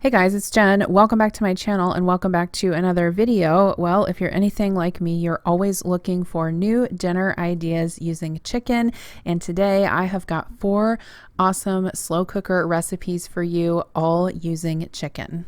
Hey guys, it's Jen. Welcome back to my channel and welcome back to another video. Well, if you're anything like me, you're always looking for new dinner ideas using chicken. And today I have got 4 awesome slow cooker recipes for you, all using chicken.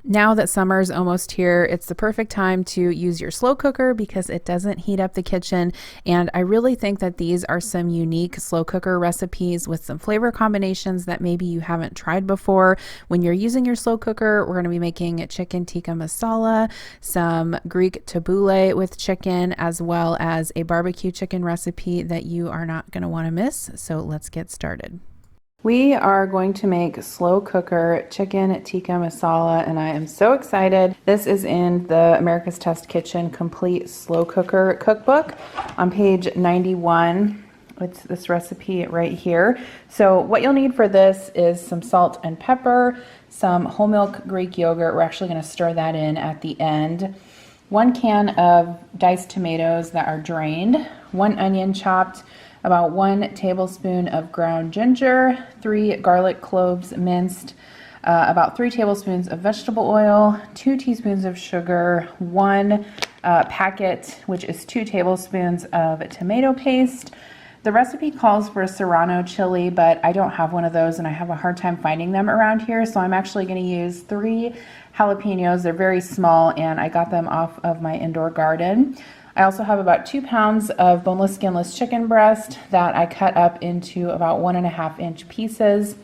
Now that summer is almost here, it's the perfect time to use your slow cooker because it doesn't heat up the kitchen. And I really think that these are some unique slow cooker recipes with some flavor combinations that maybe you haven't tried before. When you're using your slow cooker, we're going to be making chicken tikka masala, some Greek tabouleh with chicken, as well as a barbecue chicken recipe that you are not going to want to miss. So let's get started. We are going to make slow cooker chicken tikka masala, and I am so excited. This is in the America's Test Kitchen Complete Slow Cooker Cookbook on page 91. It's this recipe right here. So what you'll need for this is some salt and pepper, some whole milk Greek yogurt. We're actually going to stir that in at the end. 1 can of diced tomatoes that are drained, 1 onion chopped, about 1 tablespoon of ground ginger, 3 garlic cloves minced, about 3 tablespoons of vegetable oil, 2 teaspoons of sugar, 1 packet, which is 2 tablespoons of tomato paste. The recipe calls for a serrano chili, but I don't have one of those and I have a hard time finding them around here, so I'm actually going to use 3 jalapenos. They're very small and I got them off of my indoor garden. I also have about 2 pounds of boneless, skinless chicken breast that I cut up into about 1.5 inch pieces.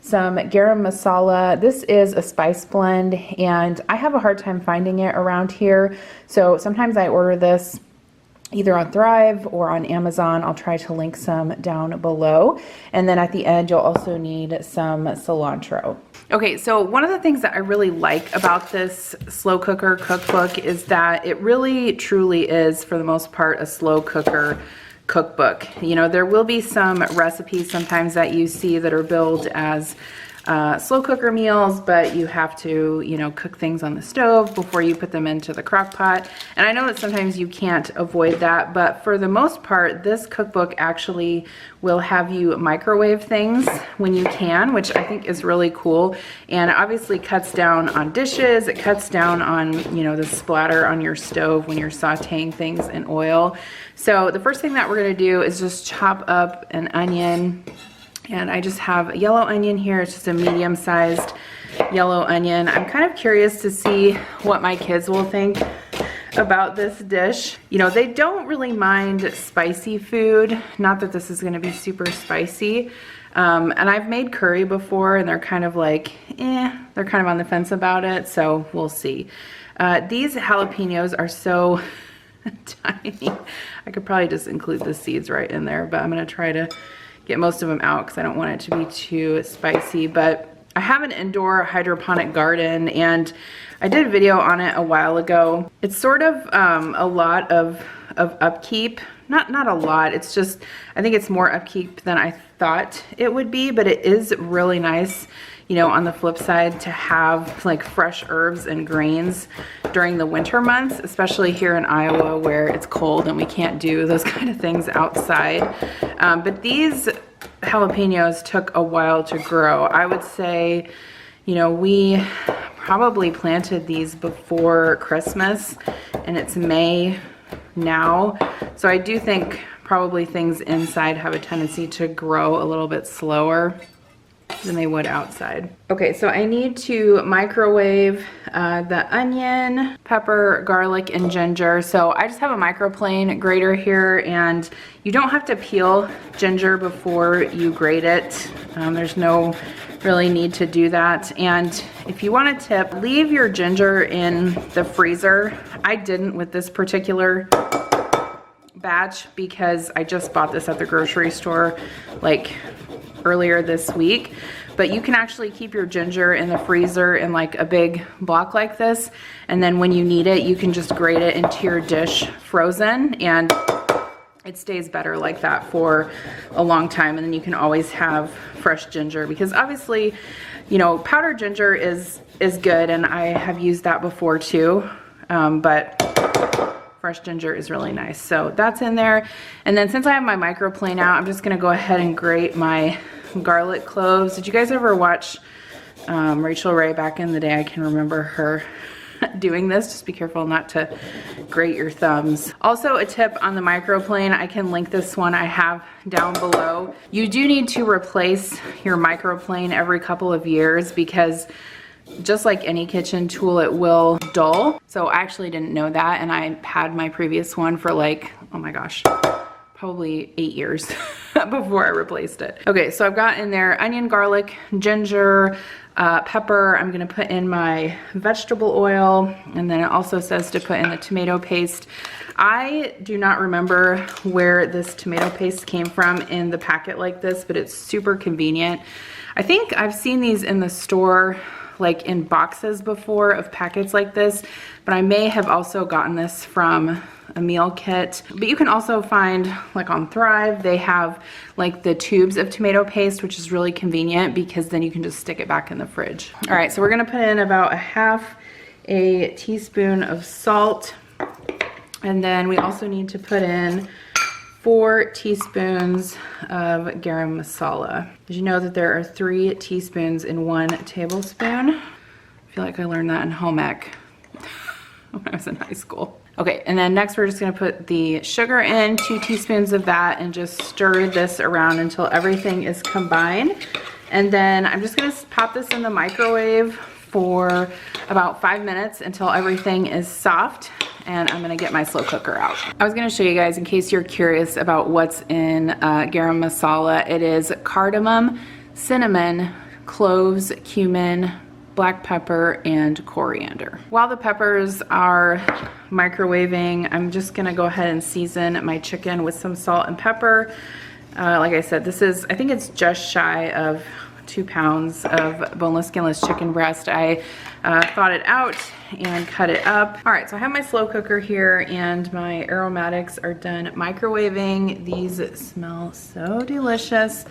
Some garam masala. This is a spice blend and I have a hard time finding it around here. So sometimes I order this either on Thrive or on Amazon. I'll try to link some down below. And then at the end, you'll also need some cilantro. Okay, so one of the things that I really like about this slow cooker cookbook is that it really truly is, for the most part, a slow cooker cookbook. You know, there will be some recipes sometimes that you see that are billed as slow cooker meals, but you have to, you know, cook things on the stove before you put them into the crock pot. And I know that sometimes you can't avoid that, but for the most part, this cookbook actually will have you microwave things when you can, which I think is really cool. And it obviously cuts down on dishes. It cuts down on, you know, the splatter on your stove when you're sauteing things in oil. So the first thing that we're gonna do is just chop up an onion. And I just have a yellow onion here. It's just a medium-sized yellow onion. I'm kind of curious to see what my kids will think about this dish. You know, they don't really mind spicy food. Not that this is going to be super spicy. And I've made curry before, and they're kind of like, they're kind of on the fence about it. So we'll see. These jalapenos are so tiny. I could probably just include the seeds right in there, but I'm going to try to get most of them out because I don't want it to be too spicy. But I have an indoor hydroponic garden and I did a video on it a while ago. It's sort of a lot of upkeep. Not a lot, it's just, I think it's more upkeep than I thought it would be, but it is really nice, you know, on the flip side, to have like fresh herbs and grains during the winter months, especially here in Iowa where it's cold and we can't do those kind of things outside. But these jalapenos took a while to grow. I would say, you know, we probably planted these before Christmas and it's May now. So I do think probably things inside have a tendency to grow a little bit slower than they would outside. Okay, so I need to microwave the onion, pepper, garlic, and ginger. So I just have a microplane grater here, and you don't have to peel ginger before you grate it. There's no really need to do that. And if you want a tip, leave your ginger in the freezer. I didn't with this particular batch because I just bought this at the grocery store like earlier this week. But you can actually keep your ginger in the freezer in like a big block like this, and then when you need it you can just grate it into your dish frozen, and it stays better like that for a long time. And then you can always have fresh ginger, because obviously, you know, powdered ginger is good and I have used that before too, but fresh ginger is really nice. So that's in there. And then since I have my microplane out, I'm just gonna go ahead and grate my garlic cloves. Did you guys ever watch Rachel Ray back in the day, I can remember her doing this. Just be careful not to grate your thumbs. Also, a tip on the microplane, I can link this one I have down below. You do need to replace your microplane every couple of years because just like any kitchen tool, it will dull. So I actually didn't know that, and I had my previous one for like, oh my gosh, probably 8 years before I replaced it. Okay, so I've got in there onion, garlic, ginger, pepper. I'm gonna put in my vegetable oil, and then it also says to put in the tomato paste. I do not remember where this tomato paste came from in the packet like this, but it's super convenient. I think I've seen these in the store like in boxes before of packets like this, but I may have also gotten this from a meal kit. But you can also find, like on Thrive, they have like the tubes of tomato paste, which is really convenient because then you can just stick it back in the fridge. All right, so we're gonna put in about a teaspoon of salt, and then we also need to put in 4 teaspoons of Garam Masala. Did you know that there are 3 teaspoons in 1 tablespoon? I feel like I learned that in home ec when I was in high school. Okay, and then next we're just gonna put the sugar in, 2 teaspoons of that, and just stir this around until everything is combined. And then I'm just gonna pop this in the microwave for about 5 minutes until everything is soft, and I'm gonna get my slow cooker out. I was gonna show you guys, in case you're curious about what's in Garam Masala. It is cardamom, cinnamon, cloves, cumin, black pepper, and coriander. While the peppers are microwaving, I'm just gonna go ahead and season my chicken with some salt and pepper. Like I said, this is, I think it's just shy of 2 pounds of boneless, skinless chicken breast. I thawed it out and cut it up. All right, so I have my slow cooker here and my aromatics are done microwaving. These smell so delicious.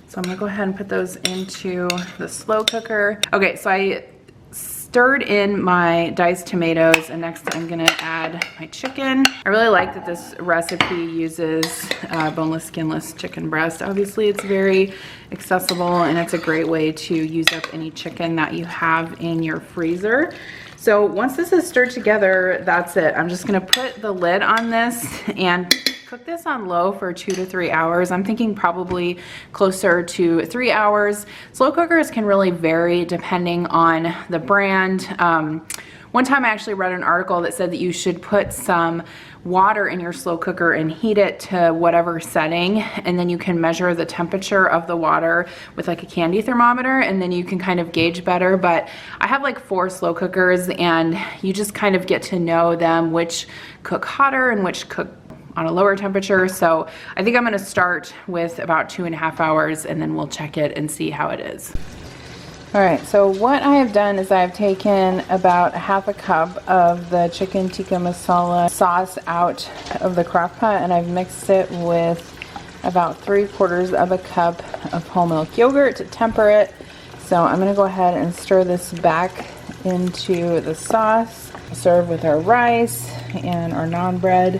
So I'm gonna go ahead and put those into the slow cooker. Okay, so I stirred in my diced tomatoes, and next I'm gonna add my chicken. I really like that this recipe uses boneless, skinless chicken breast. Obviously it's very accessible and it's a great way to use up any chicken that you have in your freezer. So once this is stirred together, that's it. I'm just gonna put the lid on this and cook this on low for 2 to 3 hours. I'm thinking probably closer to 3 hours. Slow cookers can really vary depending on the brand. One time I actually read an article that said that you should put some water in your slow cooker and heat it to whatever setting, and then you can measure the temperature of the water with like a candy thermometer, and then you can kind of gauge better. But I have like 4 slow cookers, and you just kind of get to know them, which cook hotter and which cook on a lower temperature. So I think I'm gonna start with about 2.5 hours, and then we'll check it and see how it is. All right, so what I have done is I've taken about 1/2 cup of the chicken tikka masala sauce out of the crock pot, and I've mixed it with about 3/4 cup of whole milk yogurt to temper it. So I'm gonna go ahead and stir this back into the sauce, serve with our rice and our naan bread.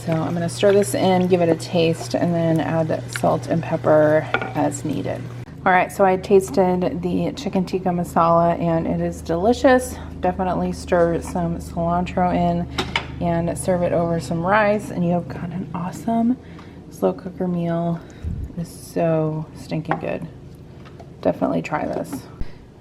So I'm gonna stir this in, give it a taste, and then add salt and pepper as needed. All right, so I tasted the chicken tikka masala and it is delicious. Definitely stir some cilantro in and serve it over some rice, and you have got an awesome slow cooker meal. It is so stinking good. Definitely try this.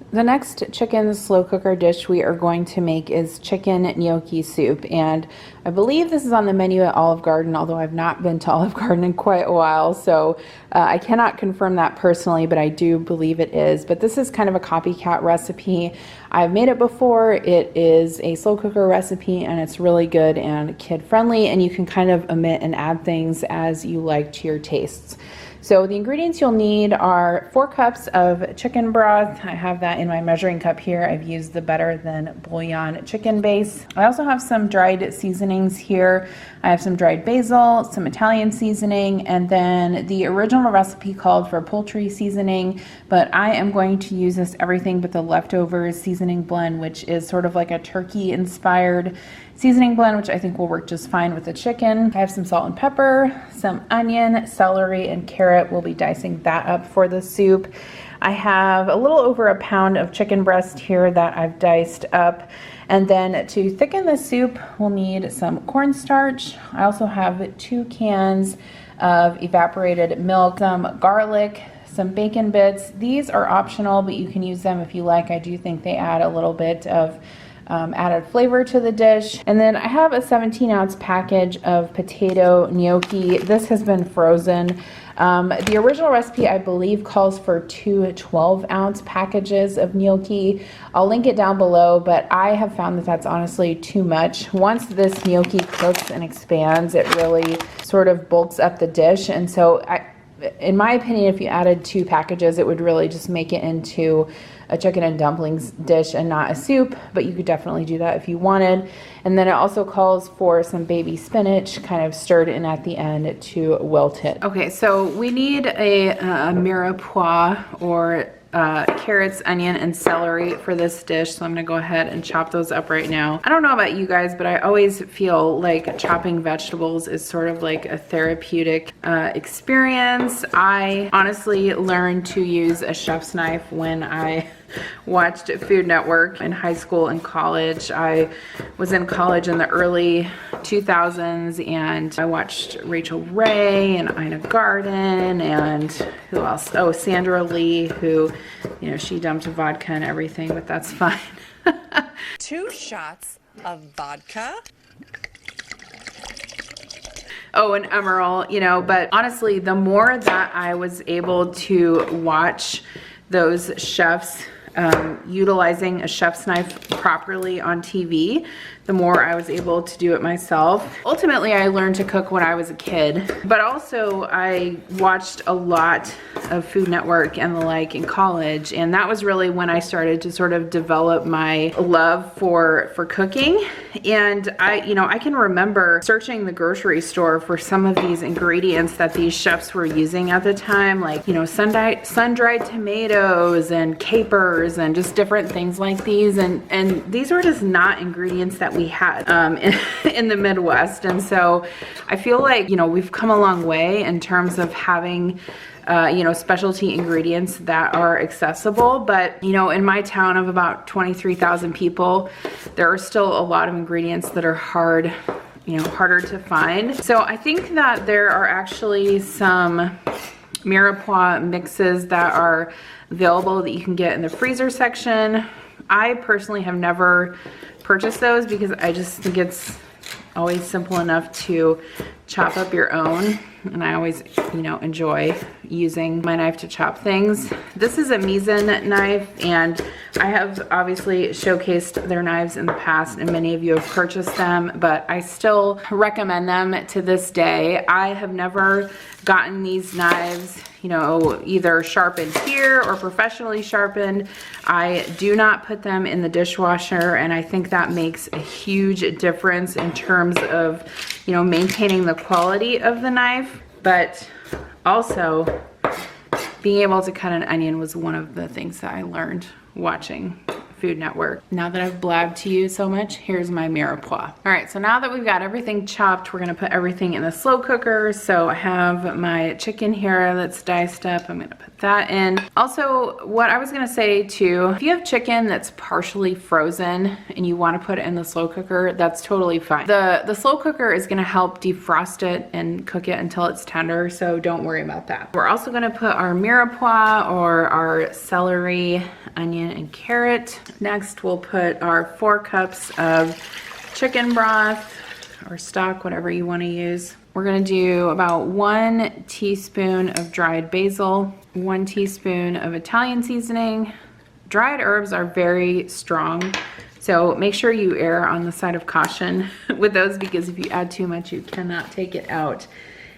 The next chicken slow cooker dish we are going to make is chicken gnocchi soup, and I believe this is on the menu at Olive Garden, although I've not been to Olive Garden in quite a while, so I cannot confirm that personally, but I do believe it is. But this is kind of a copycat recipe. I've made it before. It is a slow cooker recipe, and it's really good and kid friendly, and you can kind of omit and add things as you like to your tastes. So the ingredients you'll need are 4 cups of chicken broth. I have that in my measuring cup here. I've used the Better Than Bouillon chicken base. I also have some dried seasonings here. I have some dried basil, some Italian seasoning, and then the original recipe called for poultry seasoning, but I am going to use this everything but the leftovers seasoning blend, which is sort of like a turkey inspired seasoning blend, which I think will work just fine with the chicken. I have some salt and pepper, some onion, celery, and carrot. We'll be dicing that up for the soup. I have a little over a pound of chicken breast here that I've diced up. And then to thicken the soup, we'll need some cornstarch. I also have 2 cans of evaporated milk, some garlic, some bacon bits. These are optional, but you can use them if you like. I do think they add a little bit of added flavor to the dish. And then I have a 17-ounce package of potato gnocchi. This has been frozen. The original recipe, I believe, calls for 2 12-ounce packages of gnocchi. I'll link it down below, but I have found that that's honestly too much. Once this gnocchi cooks and expands, it really sort of bulks up the dish. And so in my opinion, if you added 2 packages, it would really just make it into a chicken and dumplings dish and not a soup, but you could definitely do that if you wanted. And then it also calls for some baby spinach kind of stirred in at the end to wilt it. Okay, so we need a mirepoix, or carrots, onion, and celery for this dish. So I'm gonna go ahead and chop those up right now. I don't know about you guys, but I always feel like chopping vegetables is sort of like a therapeutic experience. I honestly learned to use a chef's knife when I watched Food Network in high school and college. I was in college in the early 2000s, and I watched Rachel Ray and Ina Garten and who else? Oh, Sandra Lee, who, you know, she dumped vodka and everything, but that's fine. 2 shots of vodka. Oh, and Emerald, you know, but honestly, the more that I was able to watch those chefs utilizing a chef's knife properly on TV, the more I was able to do it myself. Ultimately, I learned to cook when I was a kid, but also I watched a lot of Food Network and the like in college, and that was really when I started to sort of develop my love for cooking. And I can remember searching the grocery store for some of these ingredients that these chefs were using at the time, like, you know, sun-dried tomatoes and capers and just different things like these, and these were just not ingredients that we had in the Midwest. And so I feel like, you know, we've come a long way in terms of having specialty ingredients that are accessible. But, you know, in my town of about 23,000 people, there are still a lot of ingredients that are harder to find. So I think that there are actually some mirepoix mixes that are available that you can get in the freezer section. I personally have never purchased those because I just think it's always simple enough to chop up your own, and I always, you know, enjoy using my knife to chop things. This is a Misen knife, and I have obviously showcased their knives in the past, and many of you have purchased them, but I still recommend them to this day. I have never gotten these knives, you know, either sharpened here or professionally sharpened. I do not put them in the dishwasher, and I think that makes a huge difference in terms of, you know, maintaining the quality of the knife. But also, being able to cut an onion was one of the things that I learned watching Food Network. Now that I've blabbed to you so much, here's my mirepoix. All right, so now that we've got everything chopped, we're gonna put everything in the slow cooker. So I have my chicken here that's diced up. I'm gonna put that in. Also, what I was gonna say too, if you have chicken that's partially frozen and you wanna put it in the slow cooker, that's totally fine. The slow cooker is gonna help defrost it and cook it until it's tender, so don't worry about that. We're also gonna put our mirepoix, or our celery, onion, and carrot. Next, we'll put our 4 cups of chicken broth or stock, whatever you want to use. We're going to do about 1 teaspoon of dried basil, 1 teaspoon of Italian seasoning. Dried herbs are very strong, so make sure you err on the side of caution with those, because if you add too much, you cannot take it out.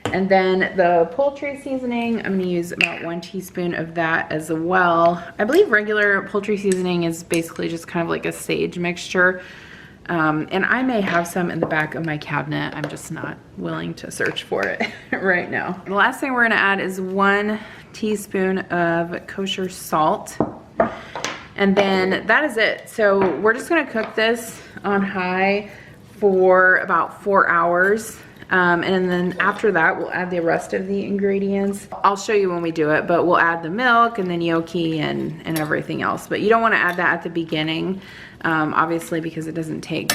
And then the poultry seasoning, I'm gonna use about 1 teaspoon of that as well. I believe regular poultry seasoning is basically just kind of like a sage mixture. And I may have some in the back of my cabinet. I'm just not willing to search for it right now. The last thing we're gonna add is 1 teaspoon of kosher salt. And then that is it. So we're just gonna cook this on high for about 4 hours. And then after that, we'll add the rest of the ingredients. I'll show you when we do it, but we'll add the milk and the gnocchi and everything else. But you don't want to add that at the beginning, obviously, because it doesn't take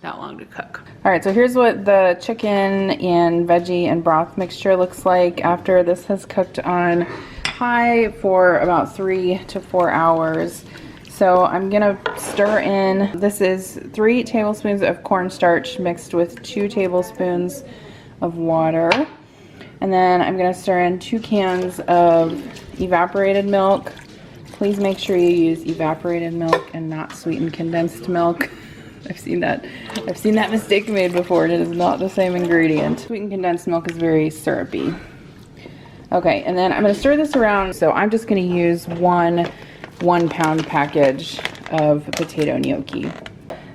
that long to cook. All right, so here's what the chicken and veggie and broth mixture looks like after this has cooked on high for about 3 to 4 hours. So I'm gonna stir in, this is 3 tablespoons of cornstarch mixed with 2 tablespoons of water. And then I'm gonna stir in 2 cans of evaporated milk. Please make sure you use evaporated milk and not sweetened condensed milk. I've seen that mistake made before, and it is not the same ingredient. Sweetened condensed milk is very syrupy. Okay, and then I'm gonna stir this around. So I'm just gonna use one 1-pound package of potato gnocchi.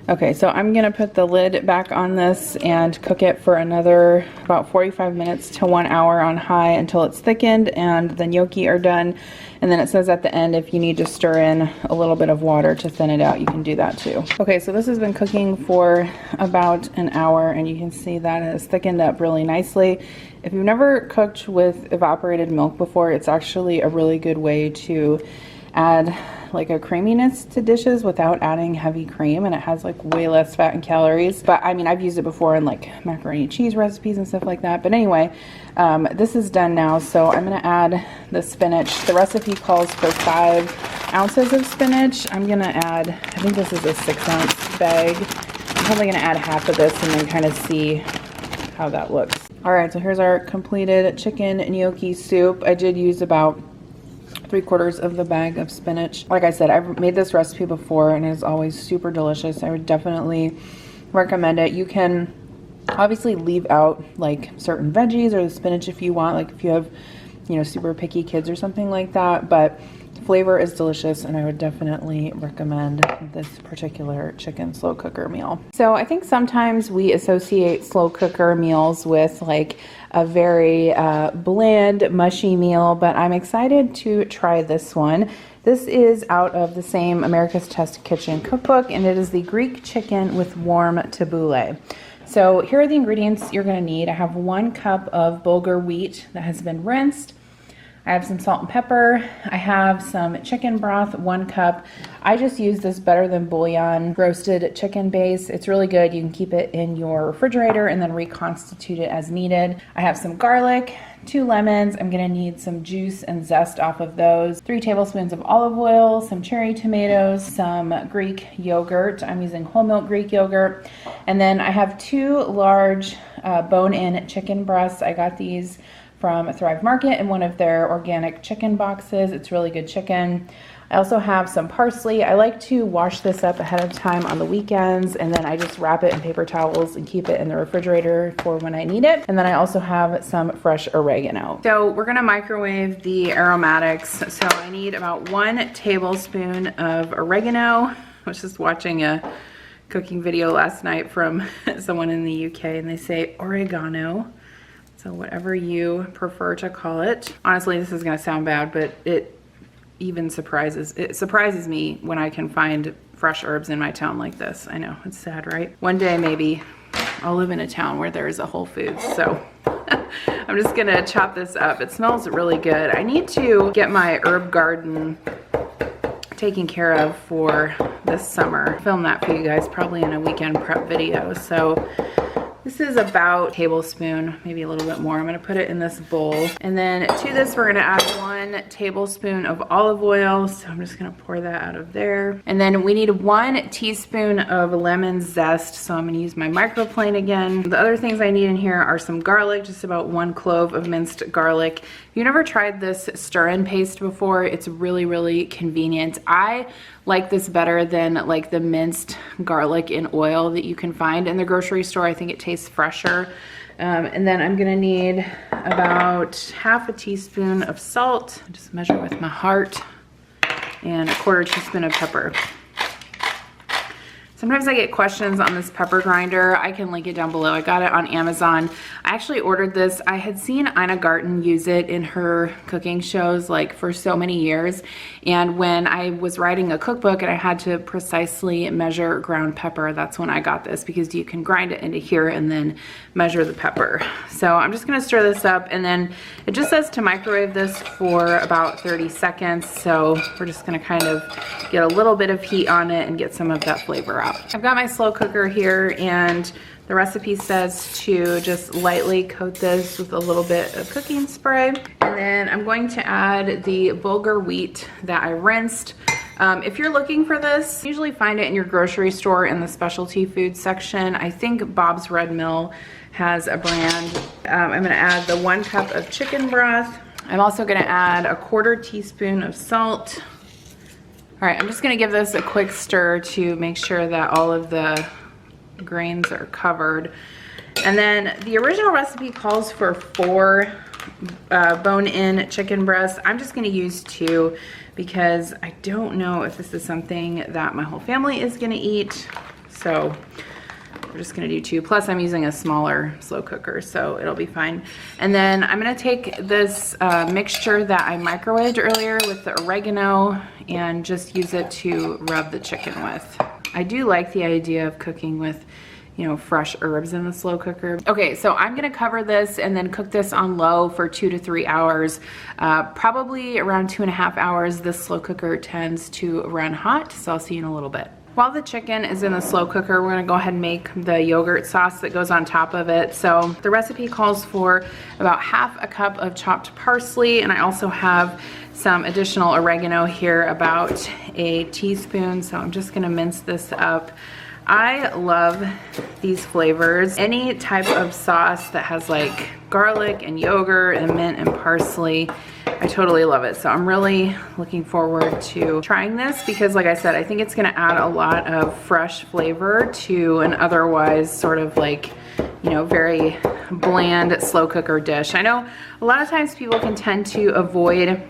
Okay, so I'm gonna put the lid back on this and cook it for another about 45 minutes to 1 hour on high until it's thickened and the gnocchi are done. And then it says at the end, if you need to stir in a little bit of water to thin it out, you can do that too. Okay, so this has been cooking for about an hour and you can see that it has thickened up really nicely. If you've never cooked with evaporated milk before, it's actually a really good way to add like a creaminess to dishes without adding heavy cream, and it has like way less fat and calories. But I mean, I've used it before in like macaroni and cheese recipes and stuff like that. But anyway, this is done now, so I'm gonna add the spinach. The recipe calls for 5 ounces of spinach. I'm gonna add, I think this is a 6-ounce bag. I'm probably gonna add half of this and then kind of see how that looks. All right, so here's our completed chicken gnocchi soup. I did use about 3/4 of the bag of spinach. Like I said, I've made this recipe before and it's always super delicious. I would definitely recommend it. You can obviously leave out like certain veggies or the spinach if you want, like if you have, you know, super picky kids or something like that, but flavor is delicious and I would definitely recommend this particular chicken slow cooker meal. So I think sometimes we associate slow cooker meals with like a very bland, mushy meal, but I'm excited to try this one. This is out of the same America's Test Kitchen cookbook, and it is the Greek chicken with warm tabbouleh. So here are the ingredients you're gonna need. I have 1 cup of bulgur wheat that has been rinsed. I have some salt and pepper. I have some chicken broth, 1 cup. I just use this Better Than Bouillon roasted chicken base. It's really good. You can keep it in your refrigerator and then reconstitute it as needed. I have some garlic, 2 lemons. I'm gonna need some juice and zest off of those. 3 tablespoons of olive oil, some cherry tomatoes, some Greek yogurt. I'm using whole milk Greek yogurt. And then I have 2 large bone-in chicken breasts. I got these from Thrive Market in one of their organic chicken boxes. It's really good chicken. I also have some parsley. I like to wash this up ahead of time on the weekends, and then I just wrap it in paper towels and keep it in the refrigerator for when I need it. And then I also have some fresh oregano. So we're gonna microwave the aromatics. So I need about 1 tablespoon of oregano. I was just watching a cooking video last night from someone in the UK, and they say oregano. So whatever you prefer to call it. Honestly, this is gonna sound bad, but it surprises me when I can find fresh herbs in my town like this. I know, it's sad, right? One day maybe I'll live in a town where there's a Whole Foods, so I'm just gonna chop this up. It smells really good. I need to get my herb garden taken care of for this summer. Film that for you guys probably in a weekend prep video. So this is about a tablespoon, maybe a little bit more. I'm gonna put it in this bowl. And then to this, we're gonna add 1 tablespoon of olive oil. So I'm just gonna pour that out of there. And then we need 1 teaspoon of lemon zest. So I'm gonna use my microplane again. The other things I need in here are some garlic, just about 1 clove of minced garlic. If you've never tried this stir-in paste before, it's really, really convenient. I like this better than like the minced garlic in oil that you can find in the grocery store. I think it tastes fresher. And then I'm gonna need about half a teaspoon of salt. Just measure with my heart, and 1/4 teaspoon of pepper. So Sometimes I get questions on this pepper grinder. I can link it down below. I got it on Amazon. I actually ordered this. I had seen Ina Garten use it in her cooking shows like for so many years. And when I was writing a cookbook and I had to precisely measure ground pepper, that's when I got this, because you can grind it into here and then measure the pepper. So I'm just gonna stir this up, and then it just says to microwave this for about 30 seconds. So we're just gonna kind of get a little bit of heat on it and get some of that flavor out. I've got my slow cooker here, and the recipe says to just lightly coat this with a little bit of cooking spray. And then I'm going to add the bulgur wheat that I rinsed. If you're looking for this, you usually find it in your grocery store in the specialty food section. I think Bob's Red Mill has a brand. I'm gonna add the 1 cup of chicken broth. I'm also gonna add a 1/4 teaspoon of salt. All right, I'm just gonna give this a quick stir to make sure that all of the grains are covered. And then the original recipe calls for 4 bone-in chicken breasts. I'm just gonna use 2 because I don't know if this is something that my whole family is gonna eat. So we're just gonna do 2. Plus I'm using a smaller slow cooker, so it'll be fine. And then I'm gonna take this mixture that I microwaved earlier with the oregano and just use it to rub the chicken with. I do like the idea of cooking with, you know, fresh herbs in the slow cooker. Okay, so I'm gonna cover this and then cook this on low for 2 to 3 hours. Probably around 2.5 hours. This slow cooker tends to run hot, so I'll see you in a little bit. While the chicken is in the slow cooker, we're gonna go ahead and make the yogurt sauce that goes on top of it. So the recipe calls for about 1/2 cup of chopped parsley, and I also have some additional oregano here, about a teaspoon. So I'm just gonna mince this up. I love these flavors. Any type of sauce that has like garlic and yogurt and mint and parsley, I totally love it. So I'm really looking forward to trying this because, like I said, I think it's gonna add a lot of fresh flavor to an otherwise sort of like, you know, very bland slow cooker dish. I know a lot of times people can tend to avoid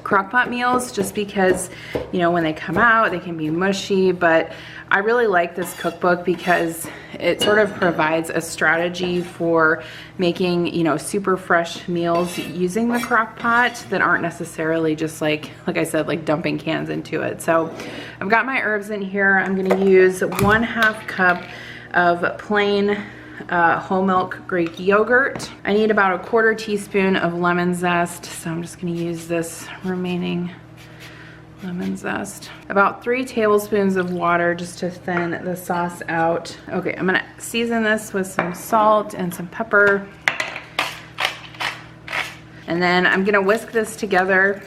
Crockpot meals just because, you know, when they come out they can be mushy, but I really like this cookbook because it sort of provides a strategy for making, you know, super fresh meals using the Crockpot that aren't necessarily just like I said, like dumping cans into it. So I've got my herbs in here. I'm gonna use 1/2 cup of plain whole milk Greek yogurt. I need about a 1/4 teaspoon of lemon zest, so I'm just gonna use this remaining lemon zest. About 3 tablespoons of water just to thin the sauce out. Okay, I'm gonna season this with some salt and some pepper. And then I'm gonna whisk this together.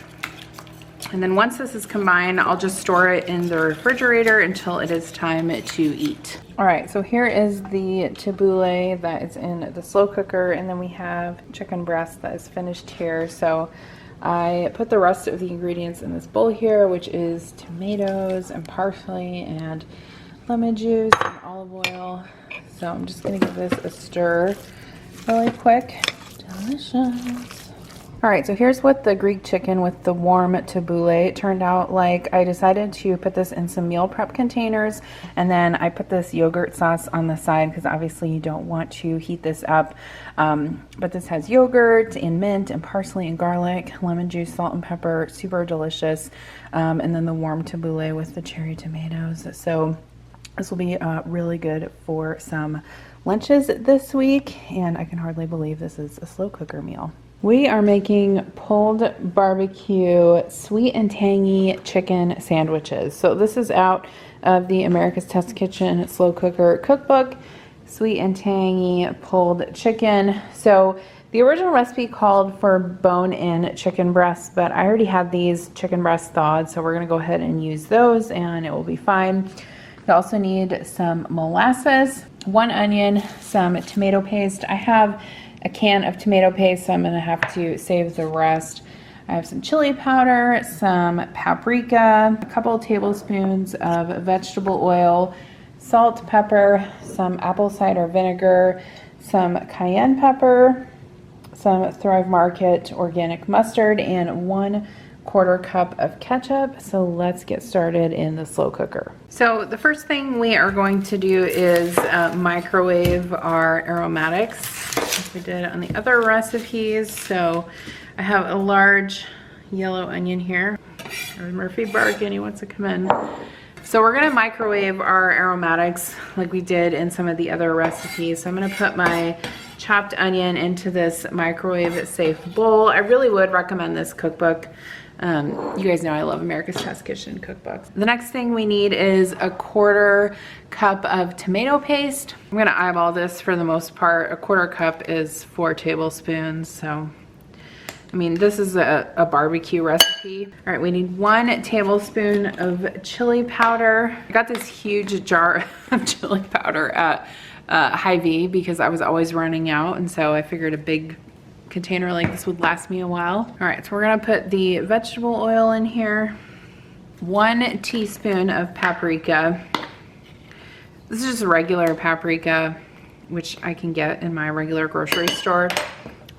And then once this is combined, I'll just store it in the refrigerator until it is time to eat. All right, so here is the tabouleh that is in the slow cooker, and then we have chicken breast that is finished here. So I put the rest of the ingredients in this bowl here, which is tomatoes and parsley and lemon juice and olive oil. So I'm just gonna give this a stir really quick. Delicious. All right, so here's what the Greek chicken with the warm tabouleh turned out like. I decided to put this in some meal prep containers, and then I put this yogurt sauce on the side because obviously you don't want to heat this up. But this has yogurt and mint and parsley and garlic, lemon juice, salt and pepper, super delicious. And then the warm tabouleh with the cherry tomatoes. So this will be really good for some lunches this week, and I can hardly believe this is a slow cooker meal. We are making pulled barbecue sweet and tangy chicken sandwiches. So this is out of the America's Test Kitchen slow cooker cookbook, sweet and tangy pulled chicken. So the original recipe called for bone-in chicken breasts, but I already had these chicken breasts thawed, so we're gonna go ahead and use those and it will be fine. You also need some molasses, 1 onion, some tomato paste. I have a can of tomato paste, so I'm gonna have to save the rest. I have some chili powder, some paprika, a couple of tablespoons of vegetable oil, salt, pepper, some apple cider vinegar, some cayenne pepper, some Thrive Market organic mustard, and 1 1/4 cup of ketchup. So let's get started in the slow cooker. So the first thing we are going to do is microwave our aromatics, as we did on the other recipes. So I have a large yellow onion here. There's Murphy barking, he wants to come in. So we're gonna microwave our aromatics like we did in some of the other recipes. So I'm gonna put my chopped onion into this microwave safe bowl. I really would recommend this cookbook. You guys know I love America's Test Kitchen cookbooks. The next thing we need is a 1/4 cup of tomato paste. I'm gonna eyeball this for the most part. A 1/4 cup is 4 tablespoons. So, I mean, this is a barbecue recipe. All right, we need 1 tablespoon of chili powder. I got this huge jar of chili powder at Hy-Vee because I was always running out, and so I figured a big container like this would last me a while. All right, so we're gonna put the vegetable oil in here. 1 teaspoon of paprika. This is just regular paprika, which I can get in my regular grocery store.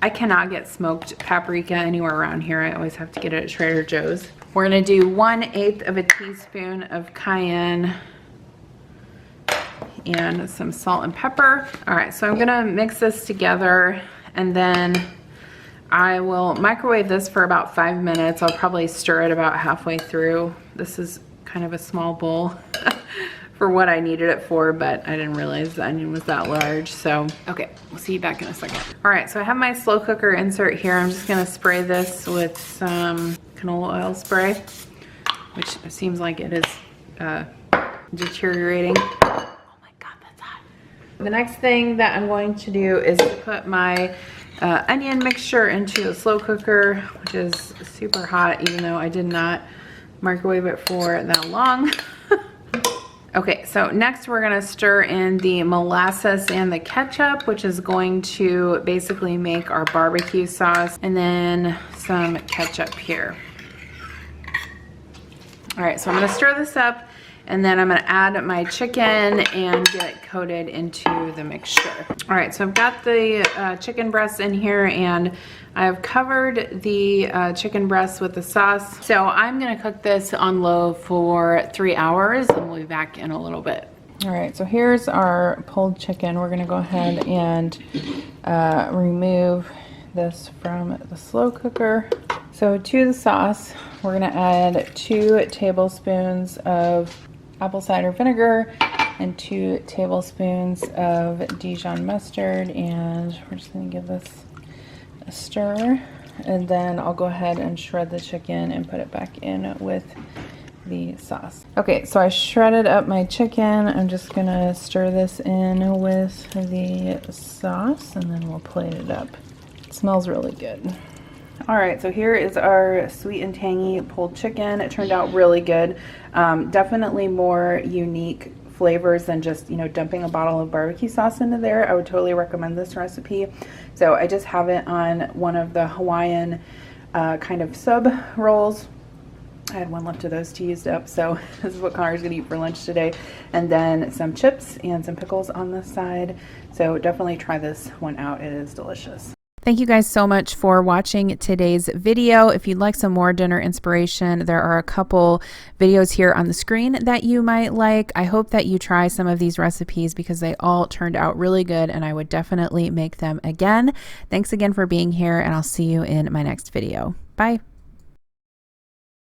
I cannot get smoked paprika anywhere around here. I always have to get it at Trader Joe's. We're gonna do 1/8 of a teaspoon of cayenne and some salt and pepper. All right, so I'm gonna mix this together, and then I will microwave this for about 5 minutes. I'll probably stir it about halfway through. This is kind of a small bowl for what I needed it for, but I didn't realize the onion was that large. So, okay, we'll see you back in a second. All right, so I have my slow cooker insert here. I'm just gonna spray this with some canola oil spray, which seems like it is deteriorating. Oh my God, that's hot. The next thing that I'm going to do is to put my onion mixture into a slow cooker, which is super hot, even though I did not microwave it for that long. Okay, so next we're gonna stir in the molasses and the ketchup, which is going to basically make our barbecue sauce, and then some ketchup here. All right, so I'm gonna stir this up, and then I'm gonna add my chicken and get it coated into the mixture. All right, so I've got the chicken breasts in here, and I've covered the chicken breasts with the sauce. So I'm gonna cook this on low for 3 hours, and we'll be back in a little bit. All right, so here's our pulled chicken. We're gonna go ahead and remove this from the slow cooker. So to the sauce, we're gonna add 2 tablespoons of apple cider vinegar and 2 tablespoons of Dijon mustard, and we're just gonna give this a stir, and then I'll go ahead and shred the chicken and put it back in with the sauce. Okay, so I shredded up my chicken. I'm just gonna stir this in with the sauce, and then we'll plate it up. It smells really good. All right, so here is our sweet and tangy pulled chicken. It turned out really good. Definitely more unique flavors than just, you know, dumping a bottle of barbecue sauce into there. I would totally recommend this recipe. So I just have it on one of the Hawaiian kind of sub rolls. I had one left of those to use up, so this is what Connor's gonna eat for lunch today. And then some chips and some pickles on the side. So definitely try this one out. It is delicious. Thank you guys so much for watching today's video. If you'd like some more dinner inspiration, there are a couple videos here on the screen that you might like. I hope that you try some of these recipes because they all turned out really good, and I would definitely make them again. Thanks again for being here, and I'll see you in my next video. Bye.